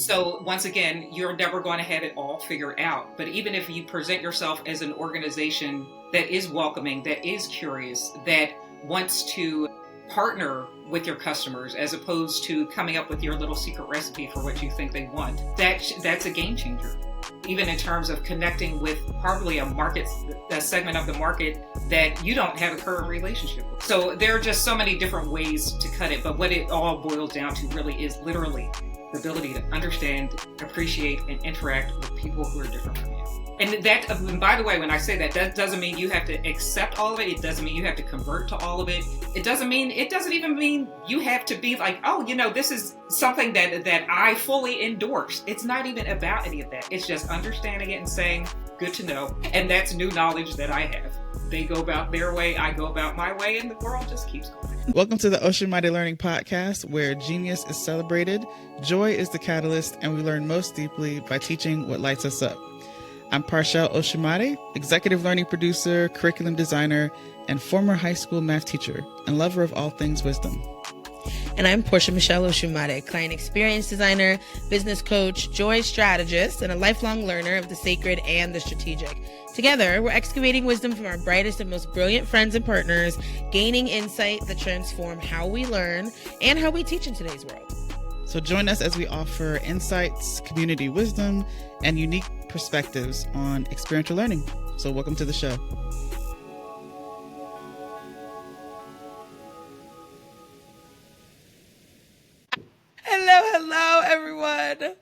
So once again, you're never going to have it all figured out. But even if you present yourself as an organization that is welcoming, that is curious, that wants to partner with your customers as opposed to coming up with your little secret recipe for what you think they want, that's a game changer. Even in terms of connecting with probably a segment of the market that you don't have a current relationship with. So there are just so many different ways to cut it, but what it all boils down to really is literally the ability to understand, appreciate, and interact with people who are different from you. And by the way, when I say that, that doesn't mean you have to accept all of it. It doesn't mean you have to convert to all of it. It doesn't even mean you have to be like, oh, this is something that I fully endorse. It's not even about any of that. It's just understanding it and saying, good to know. And that's new knowledge that I have. They go about their way, I go about my way, and the world just keeps going. Welcome to the Ocean Mighty Learning Podcast, where genius is celebrated, joy is the catalyst, and we learn most deeply by teaching what lights us up. I'm Parshell Oshimade, executive learning producer, curriculum designer, and former high school math teacher, and lover of all things wisdom. And I'm Portia Michelle Oshimade, client experience designer, business coach, joy strategist, and a lifelong learner of the sacred and the strategic. Together, we're excavating wisdom from our brightest and most brilliant friends and partners, gaining insight that transform how we learn and how we teach in today's world. So join us as we offer insights, community wisdom, and unique perspectives on experiential learning. So welcome to the show. Hello, everyone.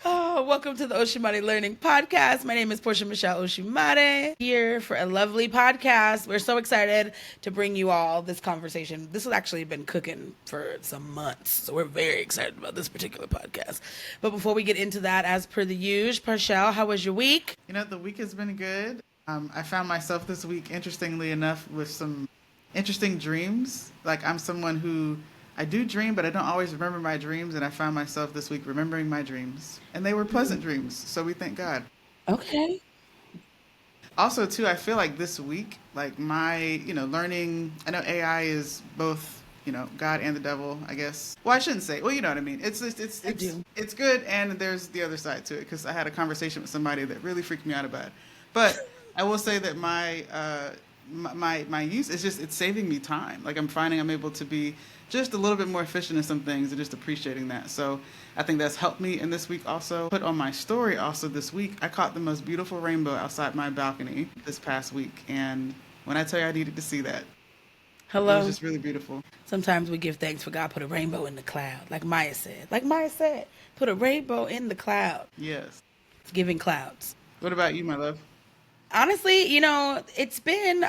Welcome to the Ocean Mighty Learning Podcast. My name is Portia Michelle Oshimade, here for a lovely podcast. We're so excited to bring you all this conversation. This has actually been cooking for some months, so we're very excited about this particular podcast. But before we get into that, as per the usual, Parshell, how was your week? The week has been good. I found myself this week, interestingly enough, with some interesting dreams. Like, I'm someone who I do dream, but I don't always remember my dreams, and I found myself this week remembering my dreams. And they were pleasant dreams, so we thank God. Okay. Also, too, I feel like this week, like my, learning, I know AI is both, God and the devil, I guess. Well, I shouldn't say, well, you know what I mean. It's good, and there's the other side to it, because I had a conversation with somebody that really freaked me out about it. But I will say that my use is just, it's saving me time. Like, I'm finding I'm able to be just a little bit more efficient in some things and just appreciating that. So I think that's helped me. And this week also, put on my story also this week, I caught the most beautiful rainbow outside my balcony this past week. And when I tell you I needed to see that, it was just really beautiful. Sometimes we give thanks for God put a rainbow in the cloud, like Maya said. Put a rainbow in the cloud. Yes. It's giving clouds. What about you, my love? Honestly, it's been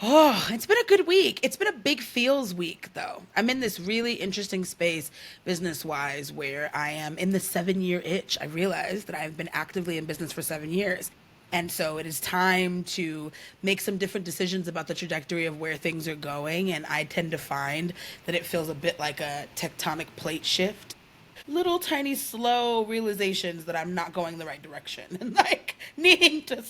it's been a good week. It's been a big feels week, though. I'm in this really interesting space business-wise where I am in the 7-year itch. I realized that I've been actively in business for 7 years. And so it is time to make some different decisions about the trajectory of where things are going. And I tend to find that it feels a bit like a tectonic plate shift. Little tiny slow realizations that I'm not going the right direction and like needing to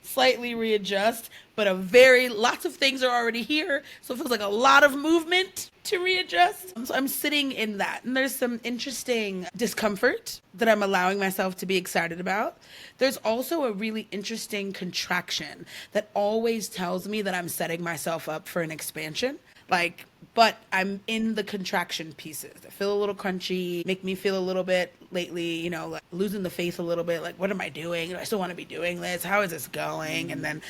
slightly readjust, but lots of things are already here. So it feels like a lot of movement to readjust. So I'm sitting in that, and there's some interesting discomfort that I'm allowing myself to be excited about. There's also a really interesting contraction that always tells me that I'm setting myself up for an expansion. But I'm in the contraction pieces. I feel a little crunchy, make me feel a little bit lately, like losing the faith a little bit. Like, what am I doing? Do I still want to be doing this? How is this going? And then,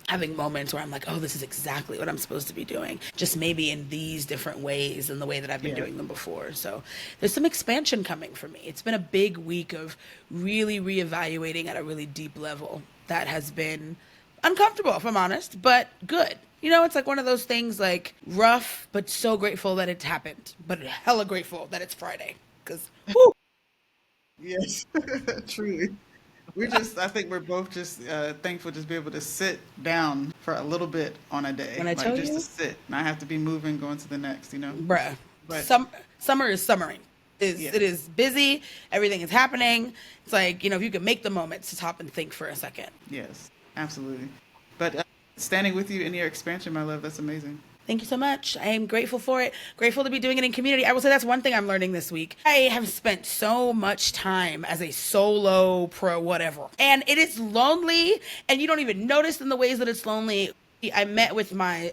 having moments where I'm like, oh, this is exactly what I'm supposed to be doing. Just maybe in these different ways than the way that I've been doing them before. So there's some expansion coming for me. It's been a big week of really reevaluating at a really deep level that has been uncomfortable, if I'm honest, but good. It's like one of those things, like rough, but so grateful that it's happened, but hella grateful that it's Friday, because whoo. Yes, truly. I think we're both just thankful to be able to sit down for a little bit on a day. When I tell just you, to sit, not have to be moving, going to the next, Bruh, but summer is summering. It is busy. Everything is happening. It's like, if you could make the moments to stop and think for a second. Yes, absolutely. But standing with you in your expansion, my love, that's amazing. Thank you so much. I am grateful for it. Grateful to be doing it in community. I will say that's one thing I'm learning this week. I have spent so much time as a solo pro whatever. And it is lonely, and you don't even notice in the ways that it's lonely. I met with my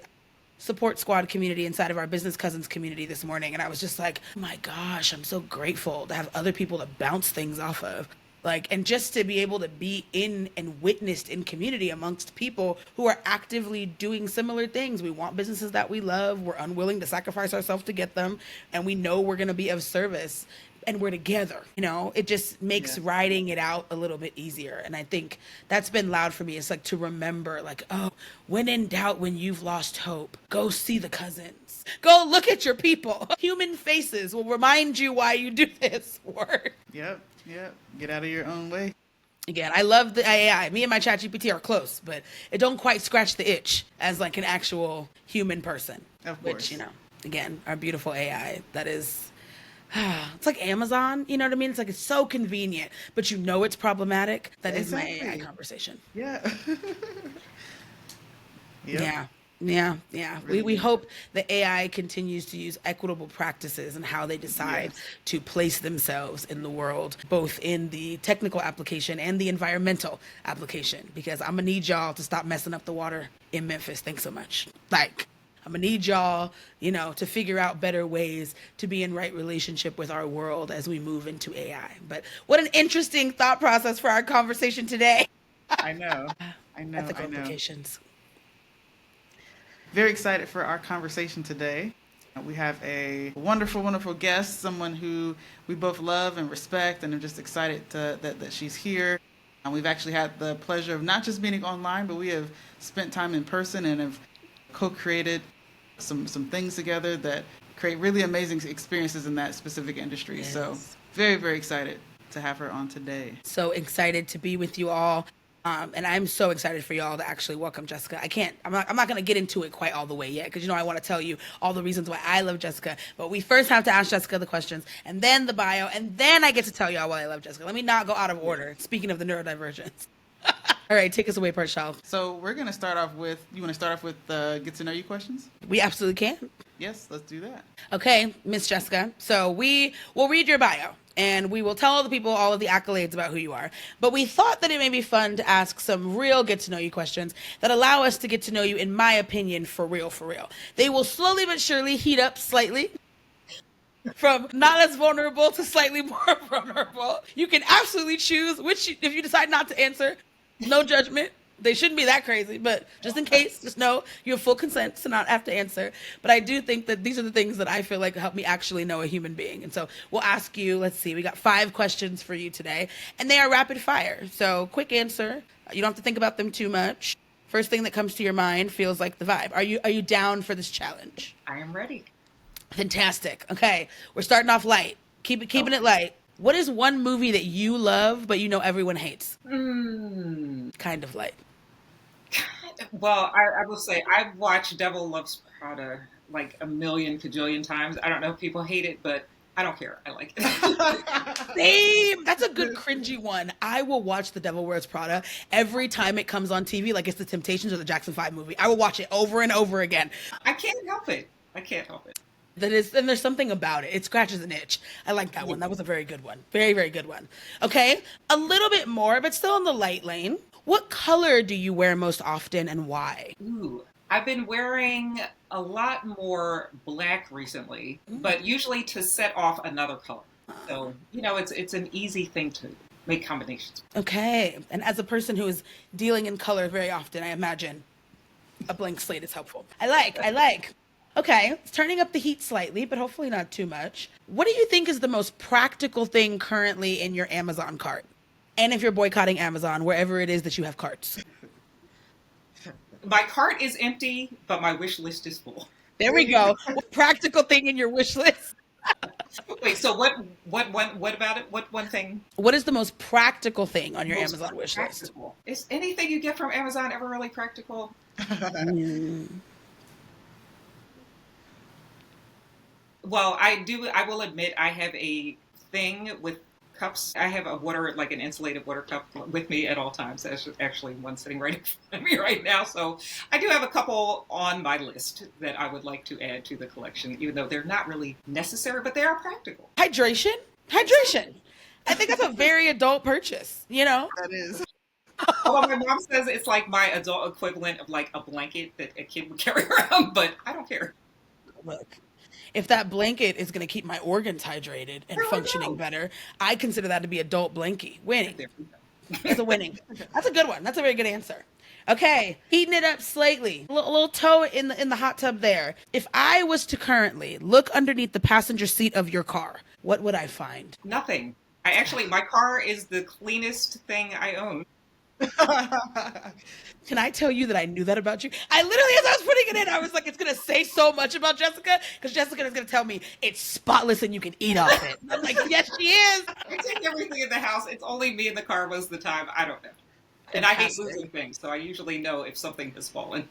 support squad community inside of our business cousins community this morning, and I was just like, oh my gosh, I'm so grateful to have other people to bounce things off of, like, and just to be able to be in and witnessed in community amongst people who are actively doing similar things. We want businesses that we love, we're unwilling to sacrifice ourselves to get them, and we know we're going to be of service, and we're together. It just makes riding it out a little bit easier. And I think that's been loud for me. It's like to remember, like, oh, when in doubt, when you've lost hope, go see the cousins, go look at your people. Human faces will remind you why you do this work. Yep. Get out of your own way. Again, I love the AI. Me and my ChatGPT are close, but it don't quite scratch the itch as like an actual human person. Of course. Which, again, our beautiful AI that is, it's like Amazon, you know what I mean? It's like, it's so convenient, but it's problematic. That Exactly. is my AI conversation. Yeah. Yeah. Really We hope the AI continues to use equitable practices and how they decide to place themselves in the world, both in the technical application and the environmental application, because I'm gonna need y'all to stop messing up the water in Memphis. Thanks so much. Like, I'm gonna need y'all, to figure out better ways to be in right relationship with our world as we move into AI. But what an interesting thought process for our conversation today. I know. Ethical implications. Very excited for our conversation today. We have a wonderful, wonderful guest, someone who we both love and respect, and I'm just excited that she's here. And we've actually had the pleasure of not just meeting online, but we have spent time in person and have co-created some things together that create really amazing experiences in that specific industry. Yes. So very, very excited to have her on today. So excited to be with you all. And I'm so excited for y'all to actually welcome Jessica. I'm not going to get into it quite all the way yet, because I want to tell you all the reasons why I love Jessica. But we first have to ask Jessica the questions, and then the bio, and then I get to tell y'all why I love Jessica. Let me not go out of order. Speaking of the neurodivergence. All right, take us away, Parshal. So we're going to start off with, you want to start off with get to know you questions? We absolutely can. Yes, let's do that. Okay, Miss Jessica. So we will read your bio, and we will tell all the people all of the accolades about who you are. But we thought that it may be fun to ask some real get-to-know-you questions that allow us to get to know you, in my opinion, for real, for real. They will slowly but surely heat up slightly, from not as vulnerable to slightly more vulnerable. You can absolutely choose which, if you decide not to answer, no judgment. They shouldn't be that crazy, but just in case, just know you have full consent to not have to answer. But I do think that these are the things that I feel like help me actually know a human being. And so we'll ask you, let's see, we got 5 questions for you today, and they are rapid fire. So quick answer. You don't have to think about them too much. First thing that comes to your mind feels like the vibe. Are you down for this challenge? I am ready. Fantastic. Okay, we're starting off light. Keeping it light. What is one movie that you love, but everyone hates? Kind of light. Well, I will say I've watched Devil Loves Prada like a million cajillion times. I don't know if people hate it, but I don't care. I like it. Same. That's a good cringy one. I will watch The Devil Wears Prada every time it comes on TV, like it's the Temptations or the Jackson 5 movie. I will watch it over and over again. I can't help it. And there's something about it. It scratches an itch. I like that one. That was a very good one. Very, very good one. Okay. A little bit more, but still in the light lane. What color do you wear most often, and why? Ooh, I've been wearing a lot more black recently, but usually to set off another color. So, it's an easy thing to make combinations. Okay. And as a person who is dealing in color very often, I imagine a blank slate is helpful. I like. Okay, it's turning up the heat slightly, but hopefully not too much. What do you think is the most practical thing currently in your Amazon cart? And if you're boycotting Amazon, wherever it is that you have carts. My cart is empty, but my wish list is full. There we go. What practical thing in your wish list? Wait, so what about it? What one thing? What is the most practical thing on your Amazon wish list? Is anything you get from Amazon ever really practical? Well, I will admit I have a thing with cups. I have a water, like an insulated water cup with me at all times. There's actually one sitting right in front of me right now. So I do have a couple on my list that I would like to add to the collection, even though they're not really necessary, but they are practical. Hydration. Hydration. I think that's a very adult purchase, you know? That is. Although my mom says it's like my adult equivalent of like a blanket that a kid would carry around, but I don't care. Look, if that blanket is going to keep my organs hydrated and functioning better, I consider that to be adult blankie. Winning. It's a winning. That's a good one. That's a very good answer. Okay, heating it up slightly. A little toe in the hot tub there. If I was to currently look underneath the passenger seat of your car, what would I find? Nothing. My car is the cleanest thing I own. Can I tell you that I knew that about you? I literally, as I was putting it in, I was like, it's going to say so much about Jessica, because Jessica is going to tell me it's spotless and you can eat off it. I'm like, yes, she is. I take everything in the house. It's only me in the car most of the time. I don't know. And I hate losing things, so I usually know if something has fallen.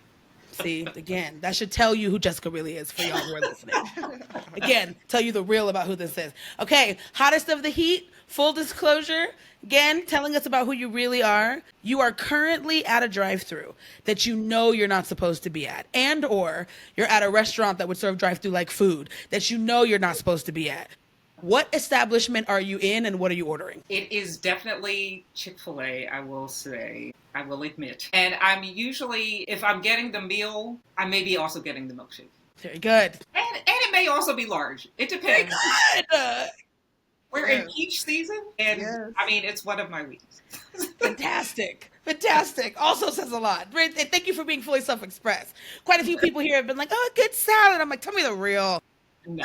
See, again, that should tell you who Jessica really is for y'all who are listening. Again, tell you the real about who this is. Okay, hottest of the heat, full disclosure. Again, telling us about who you really are. You are currently at a drive-thru that you know you're not supposed to be at, and or you're at a restaurant that would serve drive-thru like food that you know you're not supposed to be at. What establishment are you in and what are you ordering? It is definitely Chick-fil-A, I will say. I will admit. And I'm usually, if I'm getting the meal, I may be also getting the milkshake. Very good. And it may also be large. It depends. Very good. We're in peach season, and I mean, it's one of my weeks. Fantastic. Fantastic. Also says a lot. Thank you for being fully self-expressed. Quite a few people here have been like, oh, good salad. I'm like, tell me the real. No.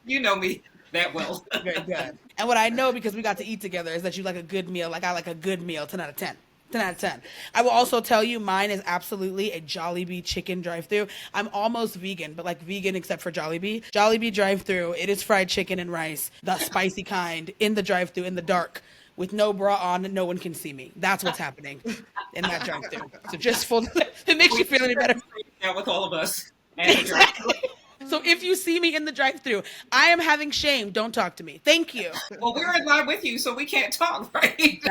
you know me that well. Very good. And what I know, because we got to eat together, is that you like a good meal. Like I like a good meal. 10 out of 10. 10 out of 10. I will also tell you mine is absolutely a Jollibee chicken drive-thru. I'm almost vegan, but like vegan except for Jollibee. Jollibee drive-thru, it is fried chicken and rice, the spicy kind, in the drive-thru, in the dark, with no bra on, no one can see me. That's what's happening in that drive-thru. So just full, it makes you feel any better. Yeah, with all of us. Exactly. So if you see me in the drive-thru, I am having shame. Don't talk to me. Thank you. Well, we're in line with you, so we can't talk, right?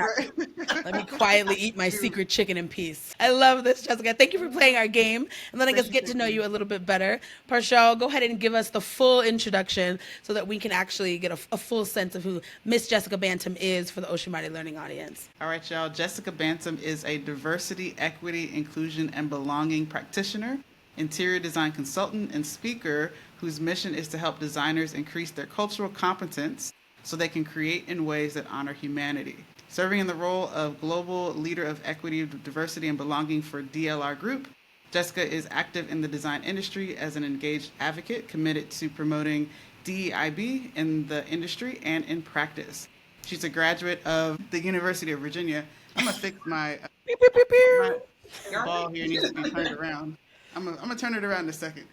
Let me quietly eat my secret chicken in peace. I love this, Jessica. Thank you for playing our game and letting us get to know you a little bit better. Parshal, go ahead and give us the full introduction so that we can actually get a full sense of who Miss Jessica Bantom is for the Ocean Mighty Learning audience. All right, y'all. Jessica Bantom is a diversity, equity, inclusion, and belonging practitioner, interior design consultant, and speaker whose mission is to help designers increase their cultural competence so they can create in ways that honor humanity. Serving in the role of global leader of equity, diversity, and belonging for DLR Group, Jessica is active in the design industry as an engaged advocate committed to promoting DEIB in the industry and in practice. She's a graduate of the University of Virginia. I'm going to fix my ball here needs to be turned around. I'm gonna turn it around in a second.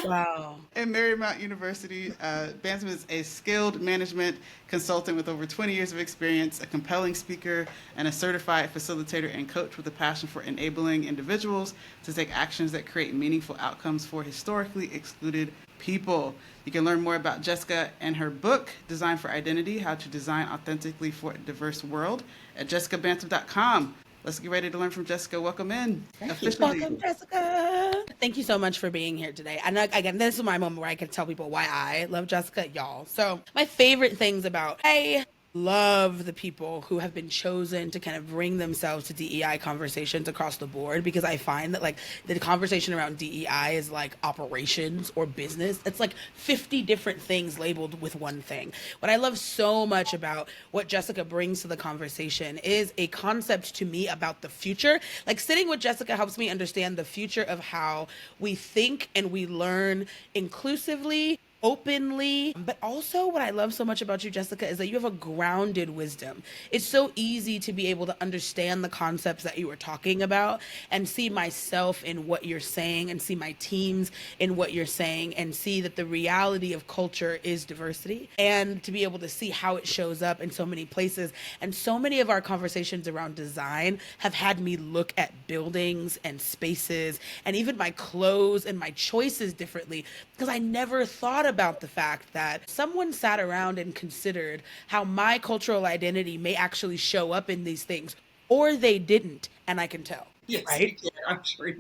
Wow. At Marymount University, Bantom is a skilled management consultant with over 20 years of experience, a compelling speaker, and a certified facilitator and coach with a passion for enabling individuals to take actions that create meaningful outcomes for historically excluded people. You can learn more about Jessica and her book, Design for Identity, How to Design Authentically for a Diverse World, at jessicabantom.com. Let's get ready to learn from Jessica. Welcome in. Officially. Welcome, Jessica. Thank you so much for being here today. And again, this is my moment where I can tell people why I love Jessica, y'all. So my favorite things about I love the people who have been chosen to kind of bring themselves to DEI conversations across the board, because I find that like the conversation around DEI is like operations or business. It's like 50 different things labeled with one thing. What I love so much about what Jessica brings to the conversation is a concept to me about the future. Like sitting with Jessica helps me understand the future of how we think and we learn inclusively, openly. But also what I love so much about you, Jessica, is that you have a grounded wisdom. It's so easy to be able to understand the concepts that you were talking about and see myself in what you're saying and see my teams in what you're saying and see that the reality of culture is diversity, and to be able to see how it shows up in so many places. And so many of our conversations around design have had me look at buildings and spaces and even my clothes and my choices differently, because I never thought about the fact that someone sat around and considered how my cultural identity may actually show up in these things, or they didn't, and I can tell, Yes, you right? can. I'm sure.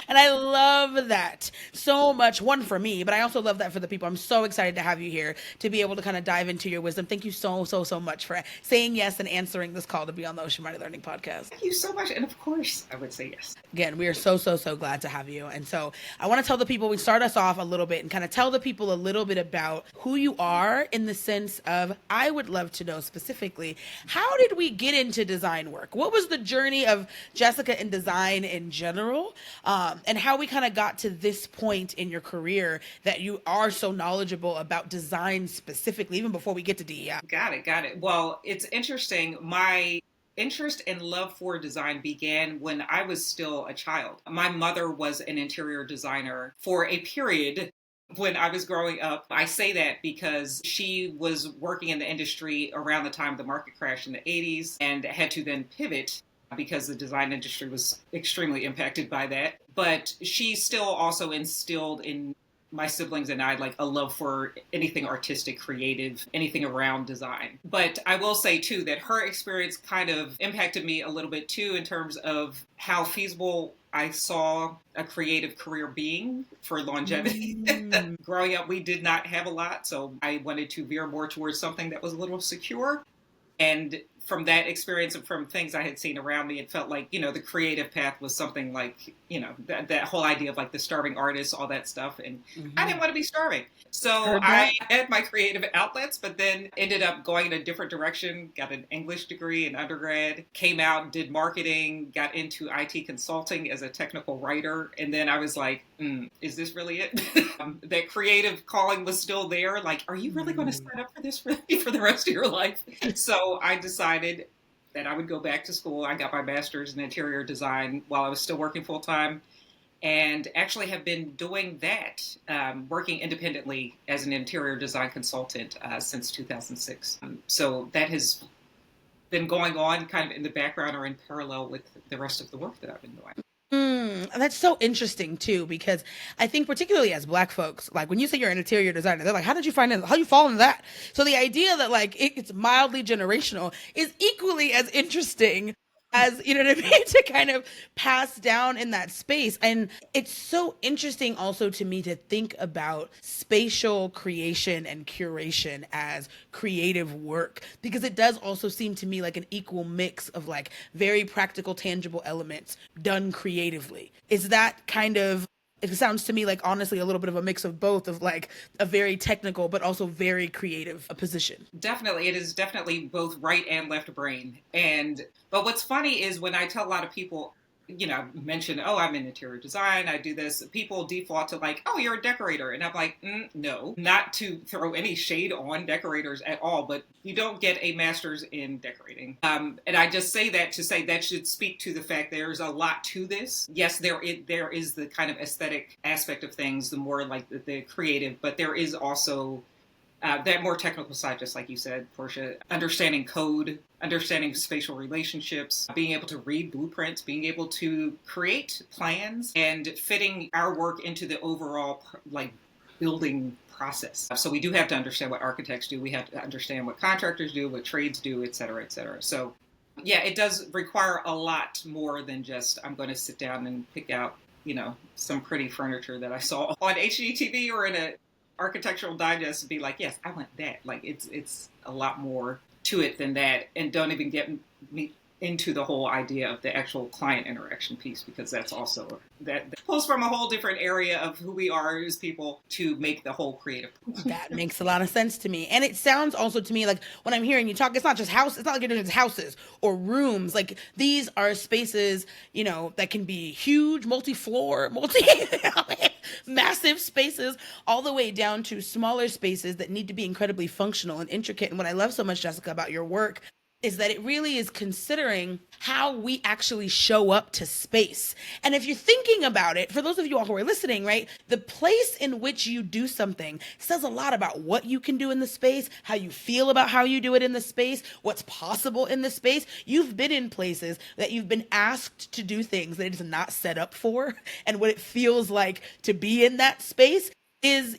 And I love that so much. One, for me, but I also love that for the people. I'm so excited to have you here to be able to kind of dive into your wisdom. Thank you so much for saying yes and answering this call to be on the Ocean Mighty Learning podcast. Thank you so much. And of course, I would say yes. Again, we are so glad to have you. And so I want to tell the people, we start us off a little bit and kind of tell the people a little bit about who you are, in the sense of, I would love to know specifically, how did we get into design work? What was the journey of Jessica in design in general? And how we kind of got to this point in your career that you are so knowledgeable about design specifically, even before we get to DEI. Got it. Well, it's interesting. My interest and love for design began when I was still a child. My mother was an interior designer for a period when I was growing up. I say that because she was working in the industry around the time of the market crash in the 80s and had to then pivot because the design industry was extremely impacted by that. But she still also instilled in my siblings and I like a love for anything artistic, creative, anything around design. But I will say too that her experience kind of impacted me a little bit too, in terms of how feasible I saw a creative career being for longevity. Growing up, we did not have a lot, so I wanted to veer more towards something that was a little secure. And from that experience and from things I had seen around me, it felt like, the creative path was something like, that whole idea of like the starving artist, all that stuff. And I didn't want to be starving. So I had my creative outlets, but then ended up going in a different direction, got an English degree in undergrad, came out, did marketing, got into IT consulting as a technical writer. And then I was like, is this really it? That creative calling was still there. Like, are you really going to sign up for this for the rest of your life? So I decided that I would go back to school. I got my master's in interior design while I was still working full time, and actually have been doing that, working independently as an interior design consultant since 2006. So that has been going on kind of in the background or in parallel with the rest of the work that I've been doing. That's so interesting too, because I think particularly as Black folks, like when you say you're an interior designer, they're like, how did you find it? How you fall into that? So the idea that like it's mildly generational is equally as interesting as, you know what I mean, to kind of pass down in that space. And it's so interesting also to me to think about spatial creation and curation as creative work, because it does also seem to me like an equal mix of like very practical, tangible elements done creatively. Is that kind of, it sounds to me like honestly a little bit of a mix of both, of like a very technical but also very creative position. Definitely. It is definitely both right and left brain. But what's funny is when I tell a lot of people, mention, oh, I'm in interior design, I do this, people default to like, oh, you're a decorator. And I'm like, no, not to throw any shade on decorators at all, but you don't get a master's in decorating. And I just say that to say that should speak to the fact there's a lot to this. Yes, there is the kind of aesthetic aspect of things, the more like the creative, but there is also that more technical side, just like you said, Portia, understanding code, understanding spatial relationships, being able to read blueprints, being able to create plans, and fitting our work into the overall like building process. So we do have to understand what architects do. We have to understand what contractors do, what trades do, et cetera, et cetera. So yeah, it does require a lot more than just, I'm going to sit down and pick out, some pretty furniture that I saw on HGTV or in a Architectural Digest and be like, yes, I want that. Like it's a lot more to it than that, and don't even get me into the whole idea of the actual client interaction piece, because that's also that pulls from a whole different area of who we are as people to make the whole creative. That makes a lot of sense to me. And it sounds also to me like when I'm hearing you talk, it's not just house, it's not like you're doing just houses or rooms. Like these are spaces, that can be huge, multi-floor, massive spaces, all the way down to smaller spaces that need to be incredibly functional and intricate. And what I love so much, Jessica, about your work is that it really is considering how we actually show up to space. And if you're thinking about it, for those of you all who are listening, right, the place in which you do something says a lot about what you can do in the space, how you feel about how you do it in the space, what's possible in the space. You've been in places that you've been asked to do things that it is not set up for. And what it feels like to be in that space is,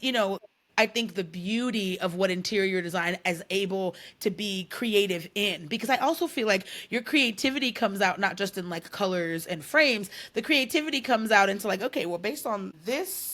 I think the beauty of what interior design is able to be creative in, because I also feel like your creativity comes out not just in like colors and frames. The creativity comes out into like, okay, well, based on this,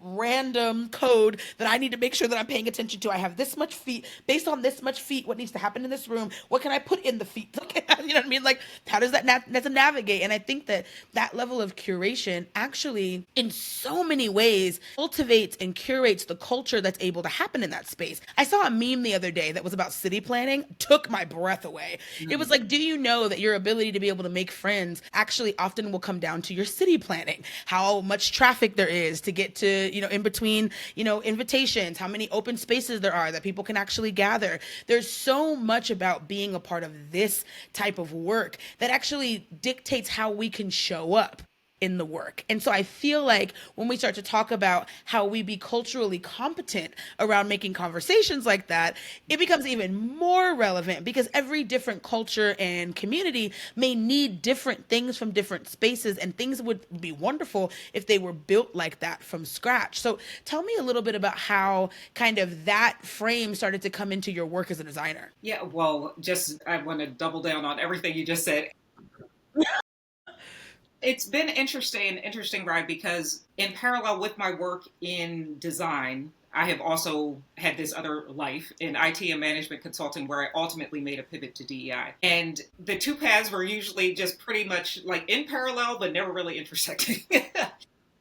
random code that I need to make sure that I'm paying attention to, I have this much feet. Based on this much feet, what needs to happen in this room? What can I put in the feet? You know what I mean? Like, how does that's a navigate? And I think that that level of curation actually, in so many ways, cultivates and curates the culture that's able to happen in that space. I saw a meme the other day that was about city planning, took my breath away. It was like, do you know that your ability to be able to make friends actually often will come down to your city planning? How much traffic there is to get to, in between, invitations, how many open spaces there are that people can actually gather. There's so much about being a part of this type of work that actually dictates how we can show up in the work. And so I feel like when we start to talk about how we be culturally competent around making conversations like that, it becomes even more relevant because every different culture and community may need different things from different spaces, and things would be wonderful if they were built like that from scratch. So tell me a little bit about how kind of that frame started to come into your work as a designer. Yeah, well, I want to double down on everything you just said. It's been interesting ride, because in parallel with my work in design, I have also had this other life in IT and management consulting where I ultimately made a pivot to DEI. And the two paths were usually just pretty much like in parallel, but never really intersecting.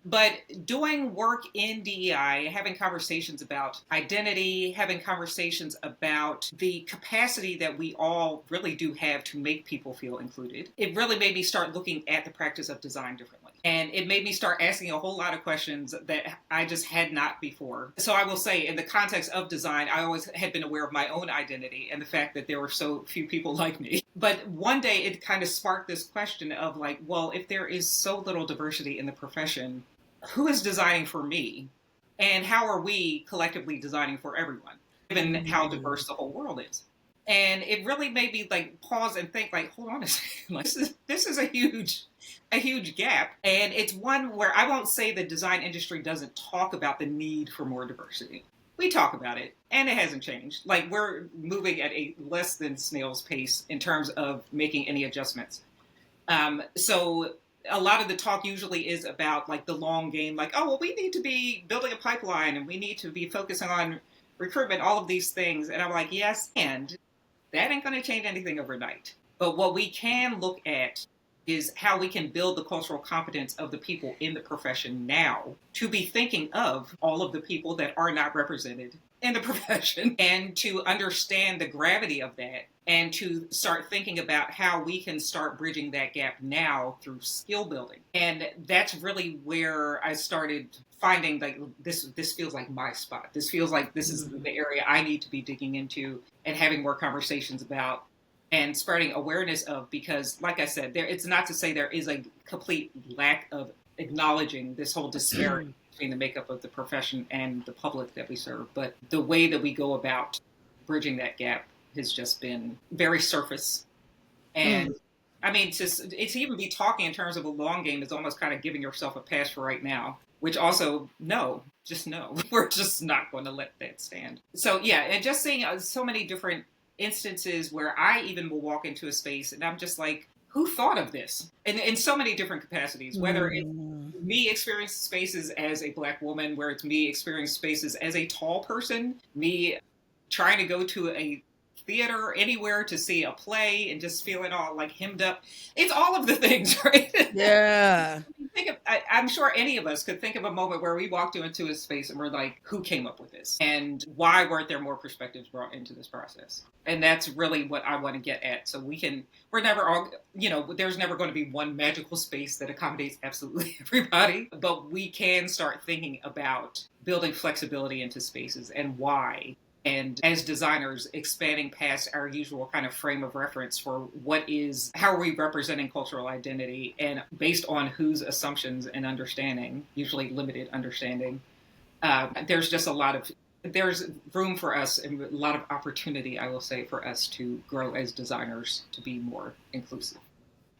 But doing work in DEI, having conversations about identity, having conversations about the capacity that we all really do have to make people feel included, it really made me start looking at the practice of design differently. And it made me start asking a whole lot of questions that I just had not before. So I will say, in the context of design, I always had been aware of my own identity and the fact that there were so few people like me. But one day it kind of sparked this question of like, well, if there is so little diversity in the profession, who is designing for me? And how are we collectively designing for everyone, given how diverse the whole world is? And it really made me like pause and think like, hold on a second, like, this is a huge gap. And it's one where I won't say the design industry doesn't talk about the need for more diversity. We talk about it, and it hasn't changed. Like, we're moving at a less than snail's pace in terms of making any adjustments. So a lot of the talk usually is about like the long game, like, oh, well, we need to be building a pipeline and we need to be focusing on recruitment, all of these things. And I'm like, yes, and that ain't going to change anything overnight. But what we can look at is how we can build the cultural competence of the people in the profession now to be thinking of all of the people that are not represented in the profession, and to understand the gravity of that, and to start thinking about how we can start bridging that gap now through skill building. And that's really where I started finding like this feels like my spot. This feels like this is the area I need to be digging into and having more conversations about and spreading awareness of, because like I said, it's not to say there is a complete lack of acknowledging this whole disparity between the makeup of the profession and the public that we serve, but the way that we go about bridging that gap has just been very surface. And I mean, to even be talking in terms of a long game is almost kind of giving yourself a pass for right now, which also, no, we're just not going to let that stand. So yeah, and just seeing so many different instances where I even will walk into a space and I'm just like, who thought of this? And in so many different capacities, whether it's me experiencing spaces as a Black woman, where it's me experiencing spaces as a tall person, me trying to go to a theater anywhere to see a play and just feeling all like hemmed up. It's all of the things, right? Yeah. I'm sure any of us could think of a moment where we walked into a space and we're like, who came up with this? And why weren't there more perspectives brought into this process? And that's really what I want to get at. So we're never all, there's never going to be one magical space that accommodates absolutely everybody, but we can start thinking about building flexibility into spaces and why. And as designers, expanding past our usual kind of frame of reference for how are we representing cultural identity, and based on whose assumptions and understanding, usually limited understanding, there's just there's room for us and a lot of opportunity, I will say, for us to grow as designers to be more inclusive.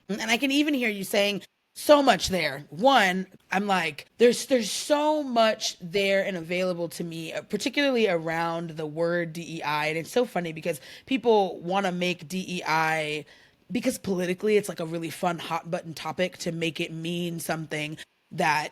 And I can even hear you saying So much there. One, I'm like, there's so much there and available to me, particularly around the word DEI. And it's so funny because people want to make DEI, because politically it's like a really fun hot button topic, to make it mean something that,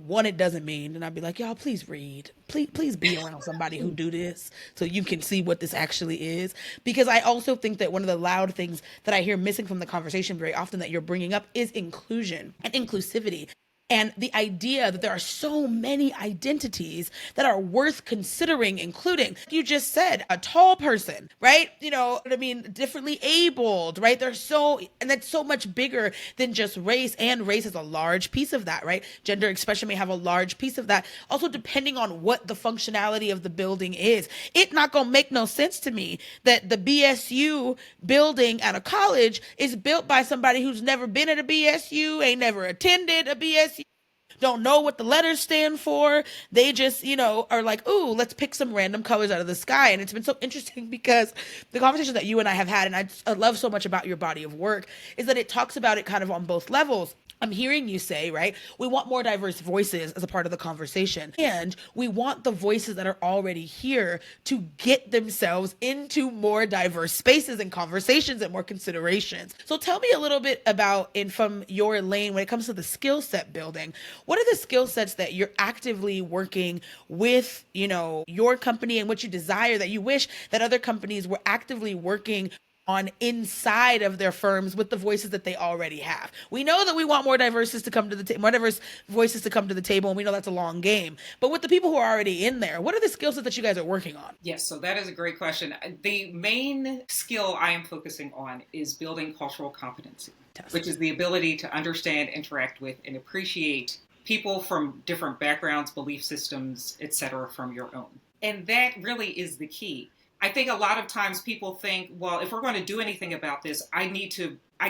one, it doesn't mean. And I'd be like, y'all, please read, please be around somebody who do this so you can see what this actually is. Because I also think that one of the loud things that I hear missing from the conversation very often that you're bringing up is inclusion and inclusivity. And the idea that there are so many identities that are worth considering, including, you just said, a tall person, right? You know what I mean? Differently abled, right? And that's so much bigger than just race. And race is a large piece of that, right? Gender expression may have a large piece of that. Also, depending on what the functionality of the building is, it not gonna make no sense to me that the BSU building at a college is built by somebody who's never been at a BSU, ain't never attended a BSU, don't know what the letters stand for. They just, are like, ooh, let's pick some random colors out of the sky. And it's been so interesting because the conversation that you and I have had, and I love so much about your body of work, is that it talks about it kind of on both levels. I'm hearing you say, right, we want more diverse voices as a part of the conversation. And we want the voices that are already here to get themselves into more diverse spaces and conversations and more considerations. So tell me a little bit about, and from your lane, when it comes to the skill set building, what are the skill sets that you're actively working with, your company, and what you desire that you wish that other companies were actively working on inside of their firms with the voices that they already have? We know that we want more diverse voices to come to the table, and we know that's a long game. But with the people who are already in there, what are the skill sets that you guys are working on? Yes, so that is a great question. The main skill I am focusing on is building cultural competency, which is the ability to understand, interact with, and appreciate people from different backgrounds, belief systems, etc., from your own. And that really is the key. I think a lot of times people think, well, if we're going to do anything about this, I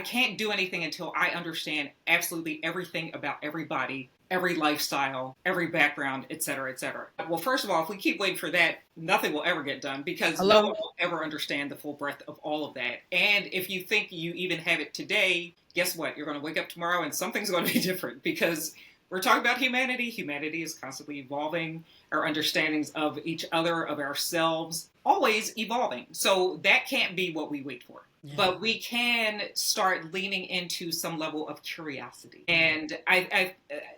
can't do anything until I understand absolutely everything about everybody, every lifestyle, every background, et cetera, et cetera. Well, first of all, if we keep waiting for that, nothing will ever get done, because no one will ever understand the full breadth of all of that. And if you think you even have it today, guess what? You're going to wake up tomorrow and something's going to be different, because we're talking about humanity. Humanity is constantly evolving. Our understandings of each other, of ourselves, always evolving. So that can't be what we wait for. Yeah. But we can start leaning into some level of curiosity. And I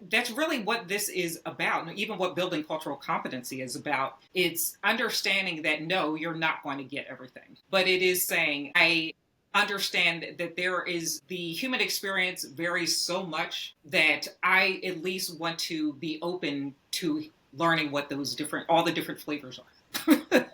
that's really what this is about. And even what building cultural competency is about. It's understanding that, no, you're not going to get everything. But it is saying, I understand that the human experience varies so much that I at least want to be open to learning what all the different flavors are.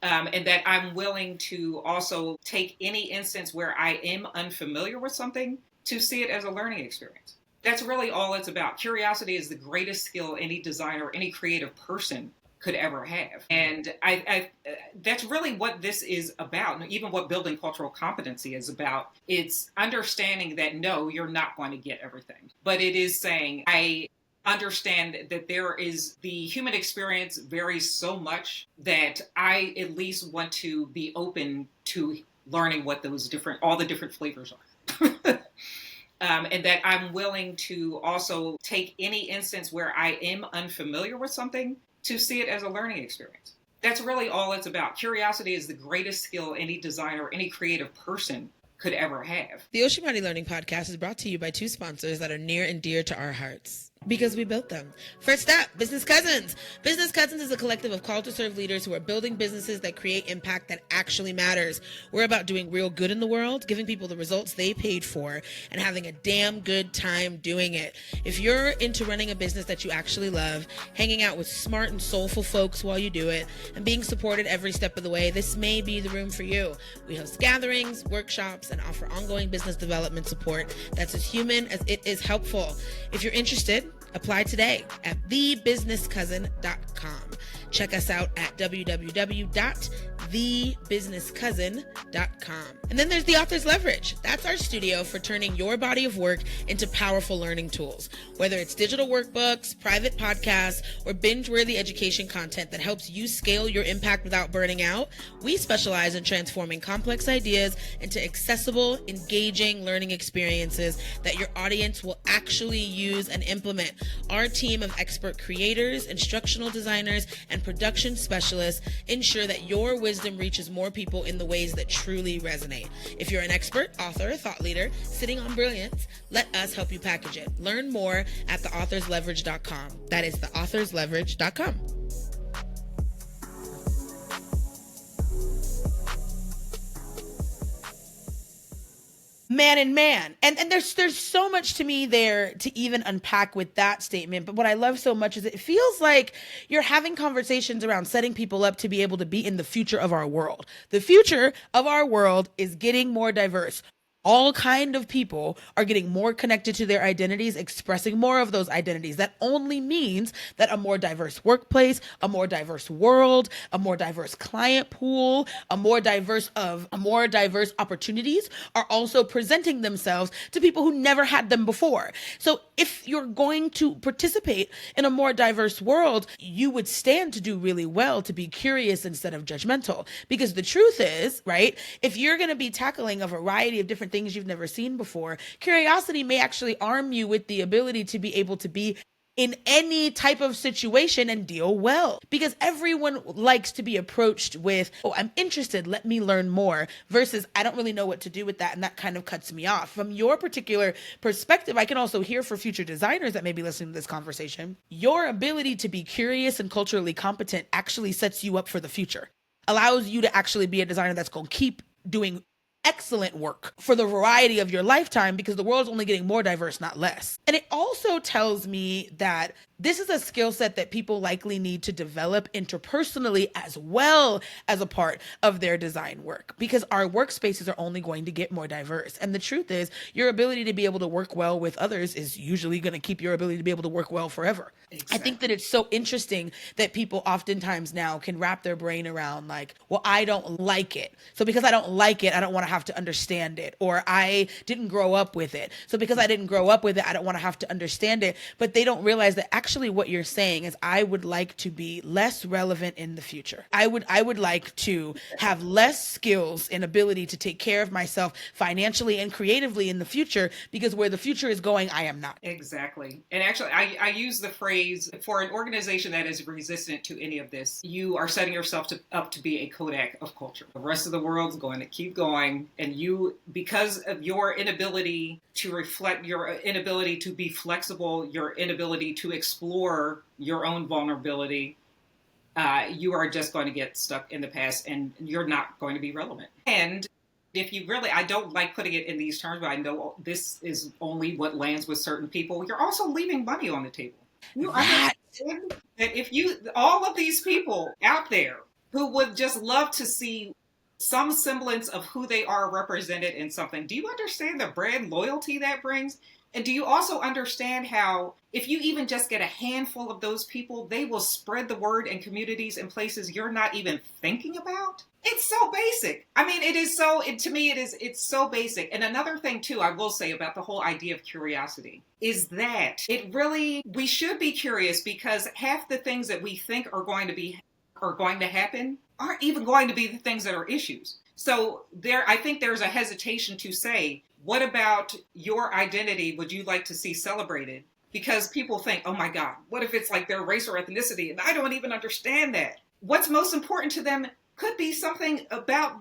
And that I'm willing to also take any instance where I am unfamiliar with something to see it as a learning experience. That's really all it's about. Curiosity is the greatest skill any designer, any creative person could ever have. And I that's really what this is about. And even what building cultural competency is about. It's understanding that, no, you're not going to get everything. But it is saying, I understand that the human experience varies so much that I at least want to be open to learning what all the different flavors are. And that I'm willing to also take any instance where I am unfamiliar with something to see it as a learning experience. That's really all it's about. Curiosity is the greatest skill any designer, any creative person could ever have. The Oshimani Learning Podcast is brought to you by two sponsors that are near and dear to our hearts, because we built them. First up, Business Cousins. Business Cousins is a collective of called to serve leaders who are building businesses that create impact that actually matters. We're about doing real good in the world, giving people the results they paid for, and having a damn good time doing it. If you're into running a business that you actually love, hanging out with smart and soulful folks while you do it, and being supported every step of the way, this may be the room for you. We host gatherings, workshops, and offer ongoing business development support that's as human as it is helpful. If you're interested, Apply today at thebusinesscousin.com. Check us out at www.thebusinesscousin.com. And then there's the Author's Leverage. That's our studio for turning your body of work into powerful learning tools. Whether it's digital workbooks, private podcasts, or binge-worthy education content that helps you scale your impact without burning out, we specialize in transforming complex ideas into accessible, engaging learning experiences that your audience will actually use and implement. Our team of expert creators, instructional designers, and production specialists ensure that your wisdom reaches more people in the ways that truly resonate. If you're an expert, author, or thought leader sitting on brilliance, let us help you package it. Learn more at theauthorsleverage.com. That is theauthorsleverage.com. Man and man. And there's so much to me there to even unpack with that statement. But what I love so much is it feels like you're having conversations around setting people up to be able to be in the future of our world. The future of our world is getting more diverse. All kind of people are getting more connected to their identities, expressing more of those identities. That only means that a more diverse workplace, a more diverse world, a more diverse client pool, a more diverse opportunities are also presenting themselves to people who never had them before. So if you're going to participate in a more diverse world, you would stand to do really well to be curious instead of judgmental. Because the truth is, right, if you're going to be tackling a variety of different things you've never seen before, curiosity may actually arm you with the ability to be able to be in any type of situation and deal well. Because everyone likes to be approached with, oh, I'm interested, let me learn more, versus I don't really know what to do with that, and that kind of cuts me off. From your particular perspective, I can also hear for future designers that may be listening to this conversation, your ability to be curious and culturally competent actually sets you up for the future, allows you to actually be a designer that's going to keep doing excellent work for the variety of your lifetime, because the world's only getting more diverse, not less. And it also tells me that this is a skill set that people likely need to develop interpersonally as well as a part of their design work, because our workspaces are only going to get more diverse. And the truth is, your ability to be able to work well with others is usually going to keep your ability to be able to work well forever. Exactly. I think that it's so interesting that people oftentimes now can wrap their brain around like, well, I don't like it. So because I don't like it, I don't want to have to understand it. Or I didn't grow up with it. So because I didn't grow up with it, I don't want to have to understand it. But they don't realize that actually what you're saying is, I would like to be less relevant in the future. I would like to have less skills and ability to take care of myself financially and creatively in the future, because where the future is going, I am not. Exactly. And actually, I use the phrase, for an organization that is resistant to any of this, you are setting yourself up to be a Kodak of culture. The rest of the world's going to keep going. And you, because of your inability to reflect, your inability to be flexible, your inability to explore your own vulnerability, you are just going to get stuck in the past, and you're not going to be relevant. And if you really, I don't like putting it in these terms, but I know this is only what lands with certain people, you're also leaving money on the table. You understand that if all of these people out there who would just love to see some semblance of who they are represented in something, do you understand the brand loyalty that brings? And do you also understand how if you even just get a handful of those people, they will spread the word in communities and places you're not even thinking about? It's so basic. I mean, to me, it's so basic. And another thing too, I will say about the whole idea of curiosity is that we should be curious, because half the things that we think are going to happen aren't even going to be the things that are issues. So I think there's a hesitation to say, what about your identity would you like to see celebrated? Because people think, oh my God, what if it's like their race or ethnicity? And I don't even understand that. What's most important to them could be something about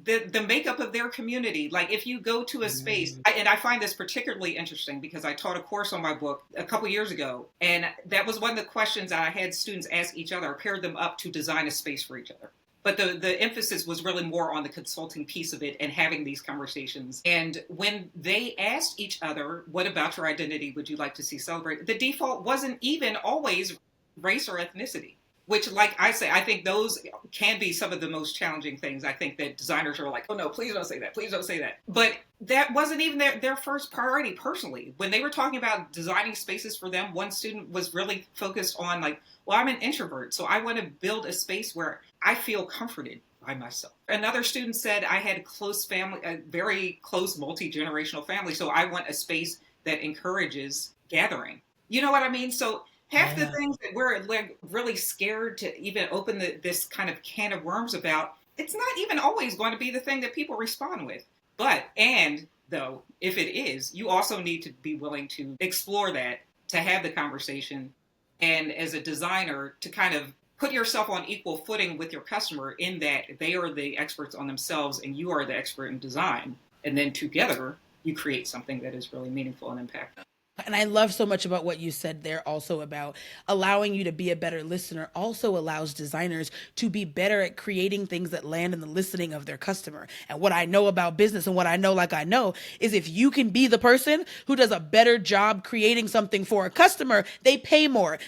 the makeup of their community. Like if you go to a space, and I find this particularly interesting because I taught a course on my book a couple years ago, and that was one of the questions that I had students ask each other, paired them up to design a space for each other. But the emphasis was really more on the consulting piece of it and having these conversations. And when they asked each other, what about your identity would you like to see celebrated? The default wasn't even always race or ethnicity. which, like I say, I think those can be some of the most challenging things. I think that designers are like, oh no, please don't say that. Please don't say that. But that wasn't even their first priority personally. When they were talking about designing spaces for them, one student was really focused on like, well, I'm an introvert, so I want to build a space where I feel comforted by myself. Another student said, I had a close family, a very close multi-generational family, so I want a space that encourages gathering. You know what I mean? So half the things that we're like really scared to even open this kind of can of worms about, it's not even always going to be the thing that people respond with. But, and though, if it is, you also need to be willing to explore that, to have the conversation, and as a designer, to kind of put yourself on equal footing with your customer in that they are the experts on themselves and you are the expert in design. And then together, you create something that is really meaningful and impactful. And I love so much about what you said there also about allowing you to be a better listener also allows designers to be better at creating things that land in the listening of their customer. And what I know about business and what I know, like I know, is if you can be the person who does a better job creating something for a customer, they pay more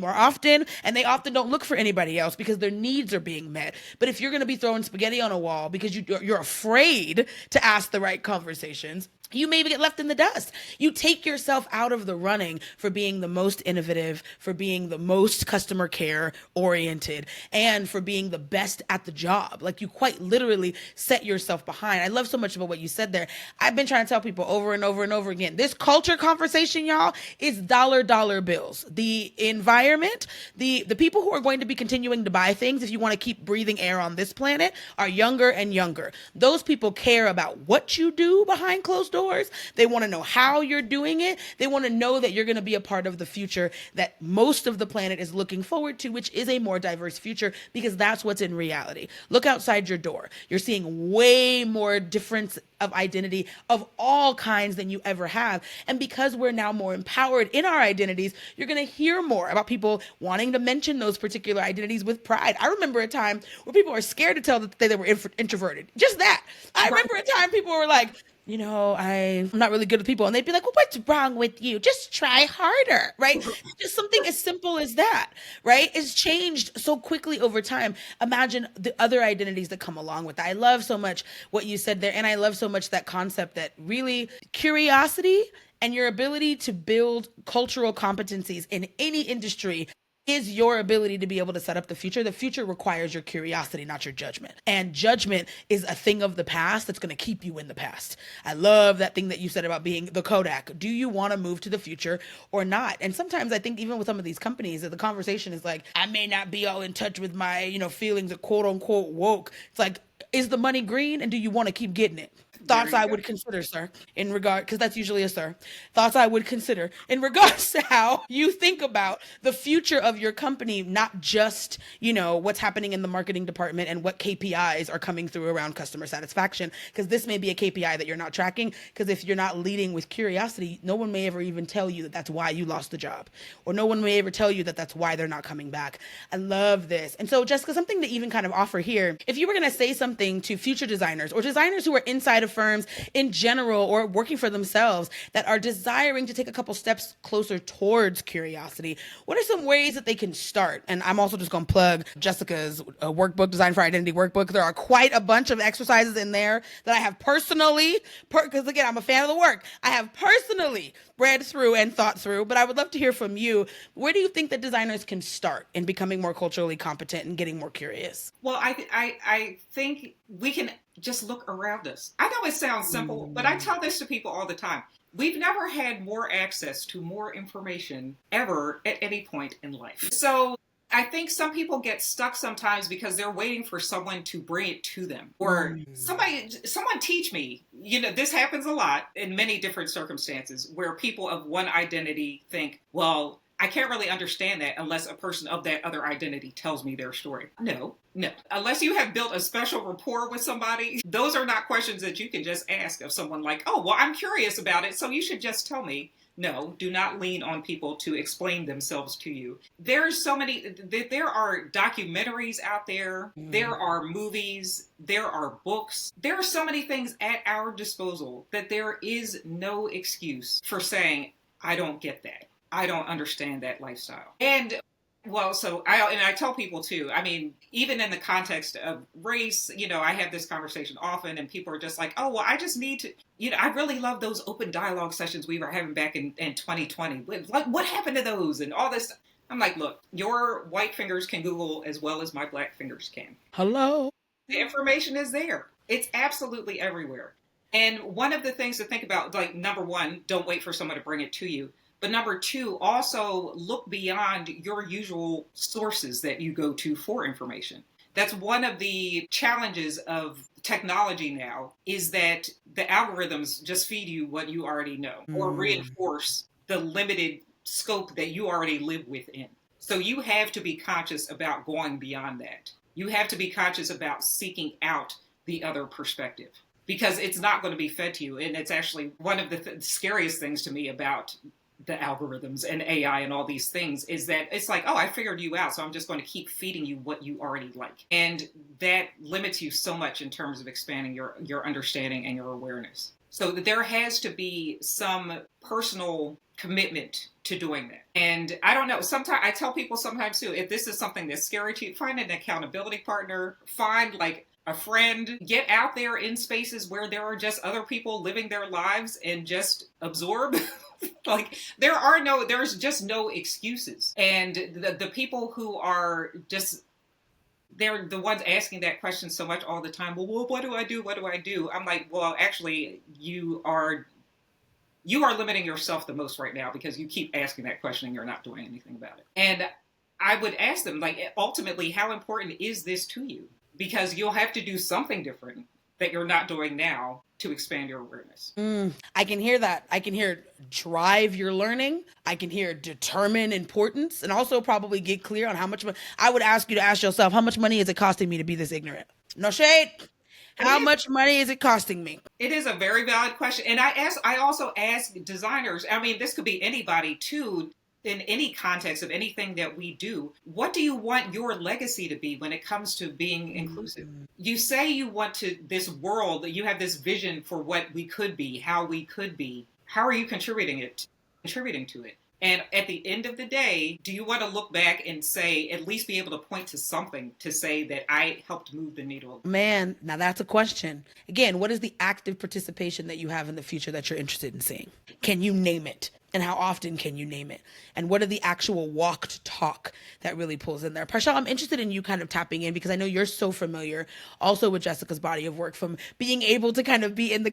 often, and they often don't look for anybody else because their needs are being met. But if you're going to be throwing spaghetti on a wall because you're afraid to ask the right conversations, you maybe get left in the dust. You take yourself out of the running for being the most innovative, for being the most customer care oriented, and for being the best at the job. Like you quite literally set yourself behind. I love so much about what you said there. I've been trying to tell people over and over and over again, this culture conversation, y'all, is dollar bills. The environment, the people who are going to be continuing to buy things, if you want to keep breathing air on this planet, are younger and younger. Those people care about what you do behind closed doors. They want to know how you're doing it. They want to know that you're going to be a part of the future that most of the planet is looking forward to, which is a more diverse future, because that's what's in reality. Look outside your door. You're seeing way more difference of identity of all kinds than you ever have. And because we're now more empowered in our identities, you're going to hear more about people wanting to mention those particular identities with pride. I remember a time where people were scared to tell that they were introverted. Just that. I remember a time people were like, I'm not really good with people. And they'd be like, well, what's wrong with you? Just try harder, right? Just something as simple as that, right? It's changed so quickly over time. Imagine the other identities that come along with that. I love so much what you said there. And I love so much that concept that really curiosity and your ability to build cultural competencies in any industry is your ability to be able to set up the future. The future requires your curiosity, not your judgment. And judgment is a thing of the past that's going to keep you in the past. I love that thing that you said about being the Kodak. Do you want to move to the future or not? And sometimes I think even with some of these companies, the conversation is like, I may not be all in touch with my, feelings of quote unquote woke. It's like, is the money green and do you want to keep getting it? Thoughts I would consider, sir, in regard, because that's usually a sir. Thoughts I would consider in regards to how you think about the future of your company, not just, what's happening in the marketing department and what KPIs are coming through around customer satisfaction, because this may be a KPI that you're not tracking, because if you're not leading with curiosity, no one may ever even tell you that that's why you lost the job, or no one may ever tell you that that's why they're not coming back. I love this. And so, Jessica, something to even kind of offer here, if you were going to say something to future designers or designers who are inside of firms in general or working for themselves that are desiring to take a couple steps closer towards curiosity, what are some ways that they can start? And I'm also just going to plug Jessica's workbook, Design for Identity workbook. There are quite a bunch of exercises in there that I have personally, because again, I'm a fan of the work, I have personally read through and thought through, but I would love to hear from you. Where do you think that designers can start in becoming more culturally competent and getting more curious? Well, I think we can just look around us. I know it sounds simple, but I tell this to people all the time. We've never had more access to more information ever at any point in life. So I think some people get stuck sometimes because they're waiting for someone to bring it to them, or someone teach me. This happens a lot in many different circumstances where people of one identity think, well, I can't really understand that unless a person of that other identity tells me their story. No. Unless you have built a special rapport with somebody, those are not questions that you can just ask of someone like, oh, well, I'm curious about it, so you should just tell me. No, do not lean on people to explain themselves to you. There are documentaries out there. There are movies. There are books. There are so many things at our disposal that there is no excuse for saying, I don't get that. I don't understand that lifestyle. And Well, so I tell people too. I mean, even in the context of race, I have this conversation often, and people are just like, "Oh, well, I just need to." I really love those open dialogue sessions we were having back in 2020. Like, what happened to those and all this? I'm like, look, your white fingers can Google as well as my black fingers can. Hello. The information is there. It's absolutely everywhere. And one of the things to think about, like, number one, don't wait for someone to bring it to you. But number two, also look beyond your usual sources that you go to for information. That's one of the challenges of technology now, is that the algorithms just feed you what you already know or reinforce the limited scope that you already live within. So you have to be conscious about going beyond that. You have to be conscious about seeking out the other perspective, because it's not going to be fed to you. And it's actually one of the scariest things to me about the algorithms and AI and all these things, is that it's like, oh, I figured you out, so I'm just going to keep feeding you what you already like. And that limits you so much in terms of expanding your understanding and your awareness. So there has to be some personal commitment to doing that. And I don't know, sometimes I tell people sometimes too, if this is something that's scary to you, find an accountability partner, find like a friend, get out there in spaces where there are just other people living their lives and just absorb. Like, there's just no excuses. And the people who are just, they're the ones asking that question so much all the time. Well, what do I do? What do I do? I'm like, well, actually, you are limiting yourself the most right now, because you keep asking that question and you're not doing anything about it. And I would ask them, like, ultimately, how important is this to you? Because you'll have to do something different that you're not doing now to expand your awareness. I can hear that. I can hear drive your learning. I can hear determine importance, and also probably get clear on how much. I would ask you to ask yourself, how much money is it costing me to be this ignorant? No shade. How much money is it costing me? It is a very valid question. And I also ask designers, I mean, this could be anybody too, in any context of anything that we do. What do you want your legacy to be when it comes to being inclusive? You say you want to this world, that you have this vision for what we could be, how we could be. How are you contributing to it? And at the end of the day, do you want to look back and say, at least be able to point to something to say that I helped move the needle? Man, now that's a question. Again, what is the active participation that you have in the future that you're interested in seeing? Can you name it? And how often can you name it? And what are the actual walked talk that really pulls in there? Parshal, I'm interested in you kind of tapping in, because I know you're so familiar also with Jessica's body of work, from being able to kind of be in the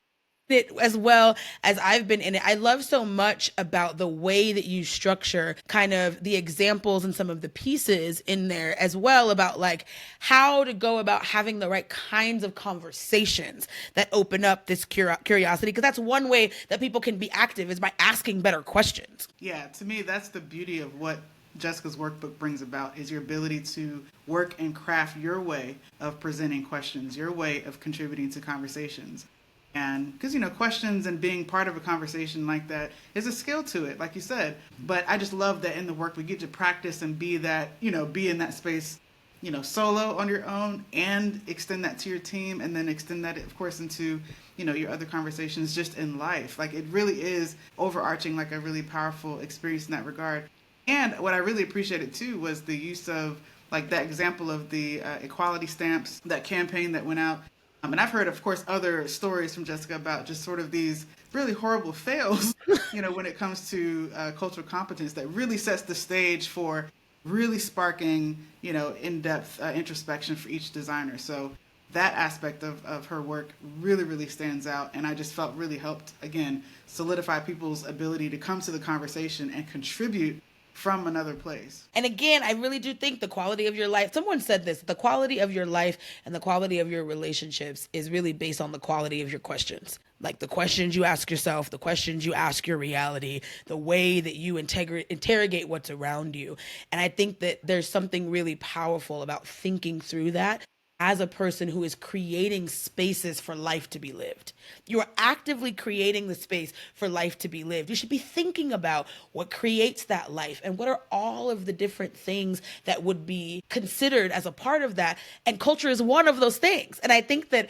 it as well as I've been in it. I love so much about the way that you structure kind of the examples and some of the pieces in there as well, about like how to go about having the right kinds of conversations that open up this curiosity, because that's one way that people can be active, is by asking better questions. Yeah, to me, that's the beauty of what Jessica's workbook brings about, is your ability to work and craft your way of presenting questions, your way of contributing to conversations. And because, questions and being part of a conversation like that is a skill to it, like you said. But I just love that in the work we get to practice and be that, be in that space, solo on your own, and extend that to your team, and then extend that, of course, into, your other conversations just in life. Like, it really is overarching, like a really powerful experience in that regard. And what I really appreciated too was the use of, like, that example of the equality stamps, that campaign that went out. And I've heard, of course, other stories from Jessica about just sort of these really horrible fails, when it comes to cultural competence, that really sets the stage for really sparking, in-depth introspection for each designer. So that aspect of her work really, really stands out. And I just felt really helped, again, solidify people's ability to come to the conversation and contribute from another place. And again, I really do think the quality of your life, someone said this, the quality of your life and the quality of your relationships is really based on the quality of your questions. Like the questions you ask yourself, the questions you ask your reality, the way that you interrogate what's around you. And I think that there's something really powerful about thinking through that as a person who is creating spaces for life to be lived. You are actively creating the space for life to be lived. You should be thinking about what creates that life and what are all of the different things that would be considered as a part of that. And culture is one of those things. And I think that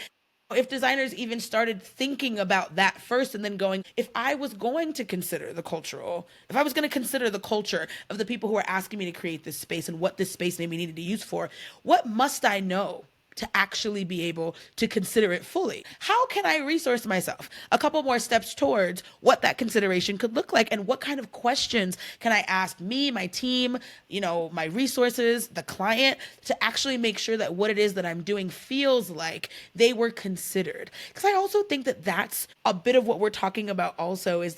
If designers even started thinking about that first and then going, if I was going to consider if I was going to consider the culture of the people who are asking me to create this space and what this space maybe needed to use for, what must I know to actually be able to consider it fully? How can I resource myself a couple more steps towards what that consideration could look like? And what kind of questions can I ask me, my team, my resources, the client, to actually make sure that what it is that I'm doing feels like they were considered? Because I also think that that's a bit of what we're talking about also, is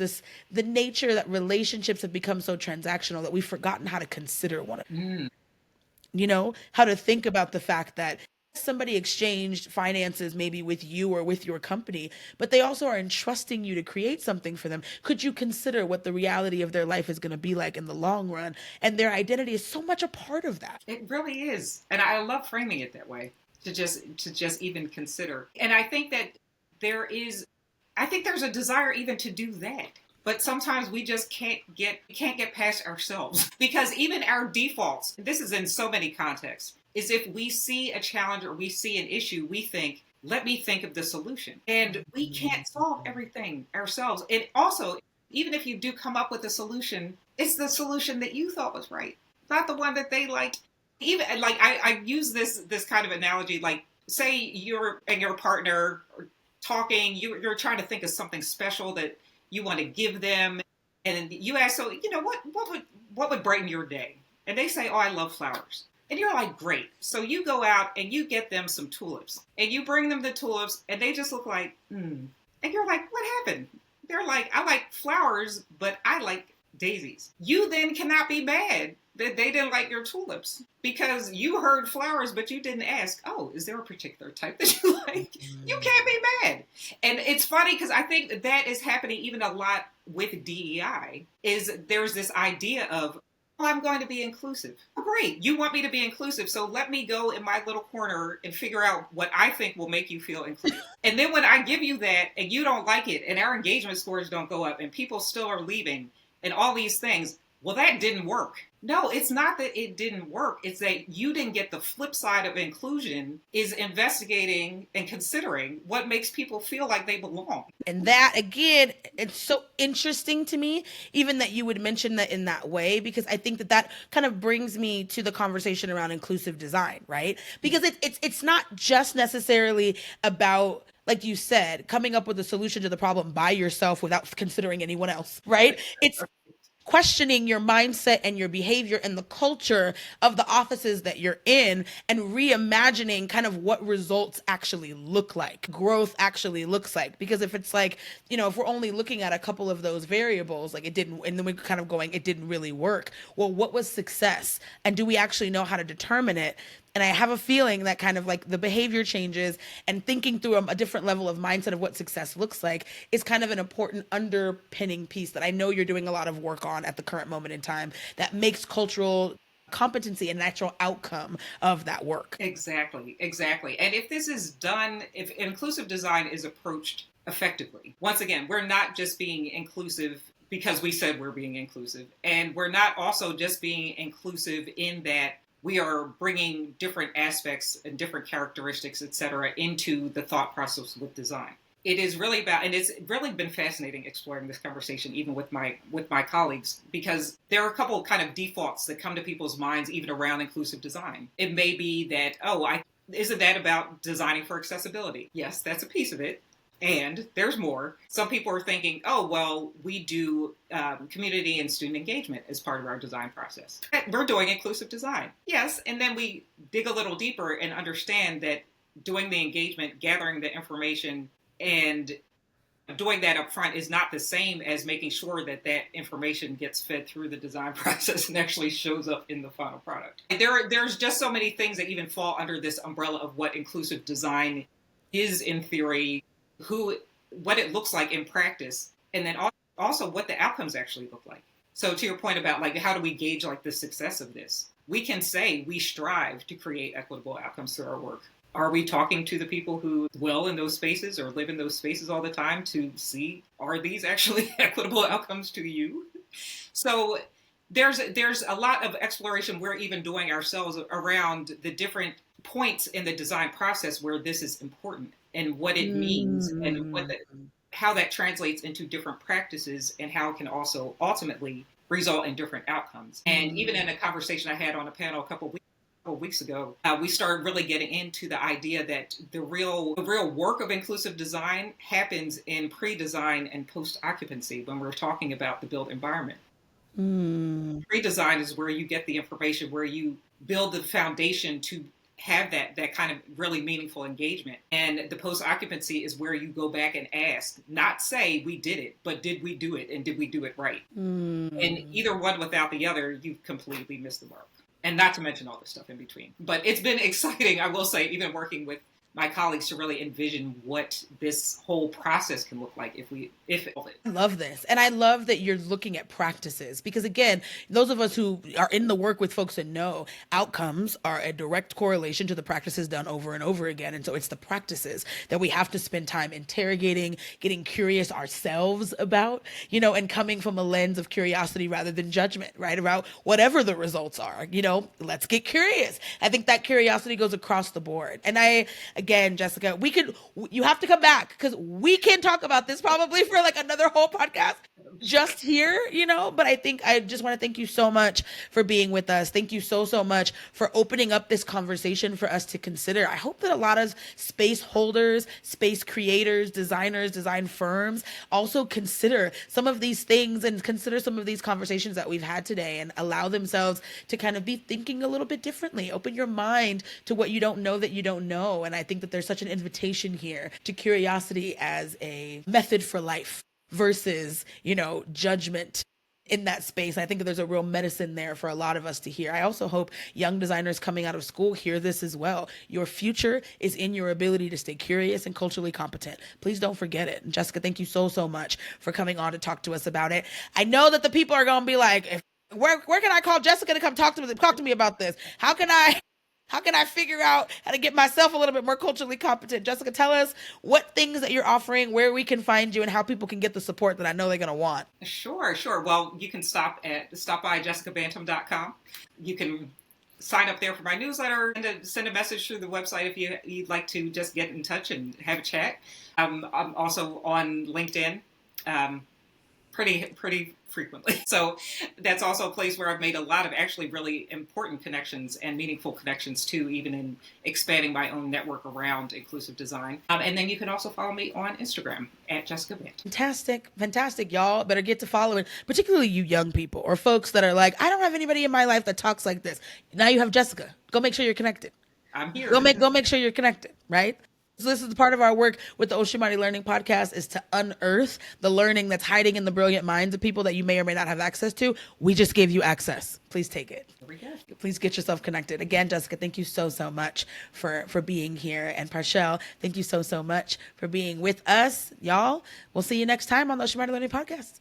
the nature that relationships have become so transactional that we've forgotten how to consider one another. How to think about the fact that somebody exchanged finances maybe with you or with your company, but they also are entrusting you to create something for them. Could you consider what the reality of their life is going to be like in the long run? And their identity is so much a part of that. It really is. And I love framing it that way, to just even consider. And there's a desire even to do that. But sometimes we just can't get past ourselves, because even our defaults, this is in so many contexts, is if we see a challenge or we see an issue, we think, let me think of the solution. And we can't solve everything ourselves. And also, even if you do come up with a solution, it's the solution that you thought was right, not the one that they liked. Even like I use this kind of analogy, like say you're and your partner are talking, you're trying to think of something special that you want to give them, and you ask, so what would brighten your day? And they say, oh, I love flowers. And you're like, great. So you go out and you get them some tulips, and you bring them the tulips, and they just look like, And you're like, what happened? They're like, I like flowers, but I like daisies. You then cannot be mad that they didn't like your tulips, because you heard flowers, but you didn't ask, oh, is there a particular type that you like? You can't be mad. And it's funny, because I think that is happening even a lot with DEI, is there's this idea of, oh, I'm going to be inclusive. Oh, great. You want me to be inclusive, so let me go in my little corner and figure out what I think will make you feel inclusive. And then when I give you that and you don't like it, and our engagement scores don't go up, and people still are leaving, and all these things, well, that didn't work. No, it's not that it didn't work. It's that you didn't get the flip side of inclusion, is investigating and considering what makes people feel like they belong. And that, again, it's so interesting to me, even that you would mention that in that way, because I think that kind of brings me to the conversation around inclusive design, right? Because it's not just necessarily about, like you said, coming up with a solution to the problem by yourself without considering anyone else, right? It's questioning your mindset and your behavior and the culture of the offices that you're in, and reimagining kind of what results actually look like, growth actually looks like. Because if it's like, if we're only looking at a couple of those variables, like it didn't, and then we're kind of going, it didn't really work. Well, what was success? And do we actually know how to determine it? And I have a feeling that kind of like the behavior changes and thinking through a different level of mindset of what success looks like is kind of an important underpinning piece that I know you're doing a lot of work on at the current moment in time, that makes cultural competency a natural outcome of that work. Exactly. And if inclusive design is approached effectively, once again, we're not just being inclusive because we said we're being inclusive, and we're not also just being inclusive in that we are bringing different aspects and different characteristics, et cetera, into the thought process with design. It is really about, and it's really been fascinating exploring this conversation, even with my colleagues, because there are a couple of kind of defaults that come to people's minds, even around inclusive design. It may be that, isn't that about designing for accessibility? Yes, that's a piece of it. And there's more. Some people are thinking, oh, well, we do community and student engagement as part of our design process. We're doing inclusive design. Yes, and then we dig a little deeper and understand that doing the engagement, gathering the information, and doing that up front is not the same as making sure that information gets fed through the design process and actually shows up in the final product. There's just so many things that even fall under this umbrella of what inclusive design is in theory, what it looks like in practice, and then also what the outcomes actually look like. So to your point about like, how do we gauge like the success of this? We can say we strive to create equitable outcomes through our work. Are we talking to the people who dwell in those spaces or live in those spaces all the time to see, are these actually equitable outcomes to you? So there's a lot of exploration we're even doing ourselves around the different points in the design process where this is important. and what it means and how that translates into different practices and how it can also ultimately result in different outcomes. And even in a conversation I had on a panel a couple of weeks ago, we started really getting into the idea that the real work of inclusive design happens in pre-design and post-occupancy when we're talking about the built environment. Pre-design is where you get the information, where you build the foundation to have that kind of really meaningful engagement. And the post-occupancy is where you go back and ask, not say we did it, but did we do it, and did we do it right? And either one without the other, you've completely missed the mark. And not to mention all the stuff in between. But it's been exciting, I will say, even working with my colleagues to really envision what this whole process can look like if it. I love this. And I love that you're looking at practices, because again, those of us who are in the work with folks that know outcomes are a direct correlation to the practices done over and over again. And so it's the practices that we have to spend time interrogating, getting curious ourselves about, and coming from a lens of curiosity rather than judgment, right? About whatever the results are, let's get curious. I think that curiosity goes across the board. And again, Jessica, you have to come back, because we can talk about this probably for like another whole podcast just here, but I just want to thank you so much for being with us. Thank you so much for opening up this conversation for us to consider. I hope that a lot of space holders, space creators, designers, design firms also consider some of these things and consider some of these conversations that we've had today and allow themselves to kind of be thinking a little bit differently. Open your mind to what you don't know that you don't know. And I think that there's such an invitation here to curiosity as a method for life versus, judgment in that space. I think that there's a real medicine there for a lot of us to hear. I also hope young designers coming out of school hear this as well. Your future is in your ability to stay curious and culturally competent. Please don't forget it. And Jessica, thank you so much for coming on to talk to us about it. I know that the people are going to be like, where can I call Jessica to come talk to me about this? How can I figure out how to get myself a little bit more culturally competent? Jessica, tell us what things that you're offering, where we can find you, and how people can get the support that I know they're going to want. Sure. Well, you can stop by jessicabantom.com. You can sign up there for my newsletter and send a message through the website if you'd like to just get in touch and have a chat. I'm also on LinkedIn pretty frequently. So that's also a place where I've made a lot of actually really important connections and meaningful connections too, even in expanding my own network around inclusive design. And then you can also follow me on Instagram at Jessica Bantom. Fantastic. Y'all better get to following, particularly you young people or folks that are like, I don't have anybody in my life that talks like this. Now you have Jessica. Go make sure you're connected. I'm here. Go make sure you're connected, right? So this is the part of our work with the Oshimari Learning Podcast, is to unearth the learning that's hiding in the brilliant minds of people that you may or may not have access to. We just gave you access. Please take it. Please get yourself connected. Again, Jessica, thank you so much for being here. And Parshell, thank you so much for being with us. Y'all, we'll see you next time on the Oshimari Learning Podcast.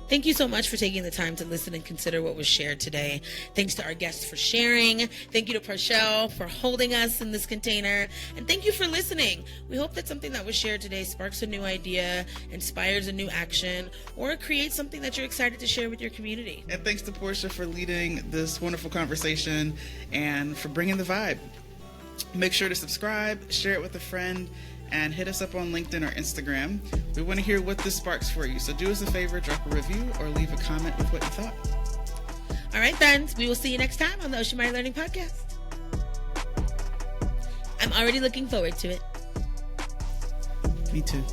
Thank you so much for taking the time to listen and consider what was shared today. Thanks to our guests for sharing. Thank you to Parshell for holding us in this container. And thank you for listening. We hope that something that was shared today sparks a new idea, inspires a new action, or creates something that you're excited to share with your community. And thanks to Portia for leading this wonderful conversation and for bringing the vibe. Make sure to subscribe, share it with a friend, and hit us up on LinkedIn or Instagram. We want to hear what this sparks for you. So do us a favor, drop a review or leave a comment with what you thought. All right, then. We will see you next time on the Oshimari Learning Podcast. I'm already looking forward to it. Me too.